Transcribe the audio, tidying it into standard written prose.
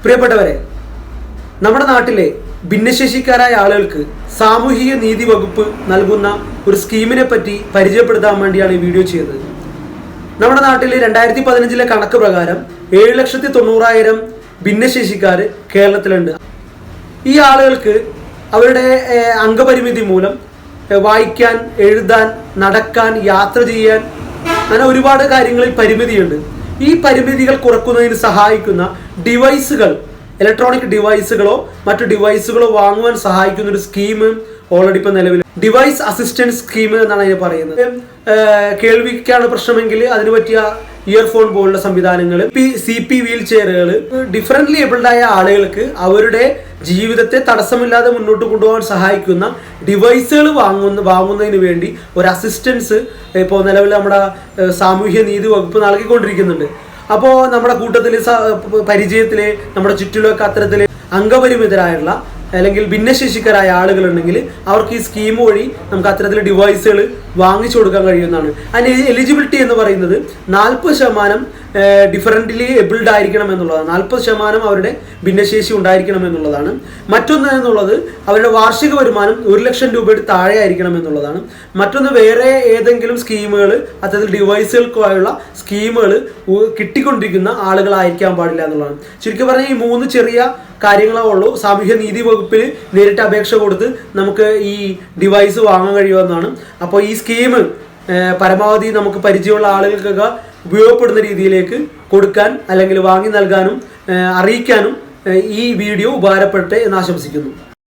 പ്രിയപ്പെട്ടവരെ, നമ്മുടെ നാട്ടിലെ ഭിന്നശേഷിക്കാരായ ആളുകൾക്ക് സാമൂഹിക നീതി വകുപ്പ് നൽകുന്ന ഒരു സ്കീമിനെ പറ്റി പരിചയപ്പെടുത്താൻ വേണ്ടിയാണ് ഈ വീഡിയോ ചെയ്യുന്നത്. നമ്മുടെ നാട്ടിൽ 2015 കണക്ക് പ്രകാരം 7,90,000 ഭിന്നശേഷിക്കാർ കേരളത്തിലുണ്ട്. ഈ ആളുകൾക്ക് അവരുടെ അംഗപരിമിതി മൂലം വായിക്കാൻ, എഴുതാൻ, നടക്കാൻ, യാത്ര ചെയ്യാൻ അങ്ങനെ ഒരുപാട് കാര്യങ്ങളിൽ പരിമിതിയുണ്ട്. ഈ പരിമിതികൾ കുറക്കുന്നതിന് സഹായിക്കുന്ന ഡിവൈസുകൾ, ഇലക്ട്രോണിക് ഡിവൈസുകളോ മറ്റു ഡിവൈസുകളോ വാങ്ങുവാൻ സഹായിക്കുന്ന ഒരു സ്കീം ഓൾറെഡി ഇപ്പം നിലവിൽ ഡിവൈസ് അസിസ്റ്റൻസ് സ്കീം എന്നാണ് അതിന് പറയുന്നത്. കേൾവിക്കാണ് പ്രശ്നമെങ്കിൽ അതിന് പറ്റിയ ഇയർഫോൺ പോലുള്ള സംവിധാനങ്ങൾ, CP വീൽ ചെയറുകൾ, ഡിഫറൻ്റ്ലി ഏബിൾഡായ ആളുകൾക്ക് അവരുടെ ജീവിതത്തെ തടസ്സമില്ലാതെ മുന്നോട്ട് കൊണ്ടുപോകാൻ സഹായിക്കുന്ന ഡിവൈസുകൾ വാങ്ങുന്നതിന് വേണ്ടി ഒരു അസിസ്റ്റൻസ് ഇപ്പോൾ നിലവിൽ നമ്മുടെ സാമൂഹ്യ നീതി വകുപ്പ് നൽകിക്കൊണ്ടിരിക്കുന്നുണ്ട്. അപ്പോൾ നമ്മുടെ കൂട്ടത്തിൽ, പരിചയത്തിൽ, നമ്മുടെ ചുറ്റിലൊക്കെ അത്തരത്തിൽ അംഗപരിമിതരായുള്ള അല്ലെങ്കിൽ ഭിന്നശേഷിക്കാരായ ആളുകളുണ്ടെങ്കിൽ അവർക്ക് ഈ സ്കീം വഴി നമുക്ക് അത്തരത്തിൽ ഡിവൈസുകൾ വാങ്ങിച്ചു കൊടുക്കാൻ കഴിയുന്നതാണ്. അതിന് എലിജിബിലിറ്റി എന്ന് പറയുന്നത് 40% ഡിഫറൻ്റ്ലി എബിൾഡ് ആയിരിക്കണം എന്നുള്ളതാണ്. 40% അവരുടെ ഭിന്നശേഷി ഉണ്ടായിരിക്കണം എന്നുള്ളതാണ്. മറ്റൊന്ന് എന്നുള്ളത് അവരുടെ വാർഷിക വരുമാനം 1,00,000 രൂപയുടെ താഴെ ആയിരിക്കണം എന്നുള്ളതാണ്. മറ്റൊന്ന് വേറെ ഏതെങ്കിലും സ്കീമുകൾ, അത്തരത്തിൽ ഡിവൈസുകൾക്കായുള്ള സ്കീമുകൾ കിട്ടിക്കൊണ്ടിരിക്കുന്ന ആളുകളായിരിക്കാൻ പാടില്ല എന്നുള്ളതാണ്. ചുരുക്കി പറഞ്ഞാൽ ഈ 3 ചെറിയ കാര്യങ്ങളേ ഉള്ളൂ. സാമൂഹ്യ നീതി വകുപ്പിൽ നേരിട്ട് അപേക്ഷ കൊടുത്ത് നമുക്ക് ഈ ഡിവൈസ് വാങ്ങാൻ കഴിയുമെന്നാണ്. അപ്പോൾ ഈ സ്കീം പരമാവധി നമുക്ക് പരിചയമുള്ള ആളുകൾക്കൊക്കെ ഉപയോഗപ്പെടുന്ന രീതിയിലേക്ക് കൊടുക്കാൻ അല്ലെങ്കിൽ വാങ്ങി നൽകാനും അറിയിക്കാനും ഈ വീഡിയോ ഉപകാരപ്പെടട്ടെ എന്ന് ആശംസിക്കുന്നു.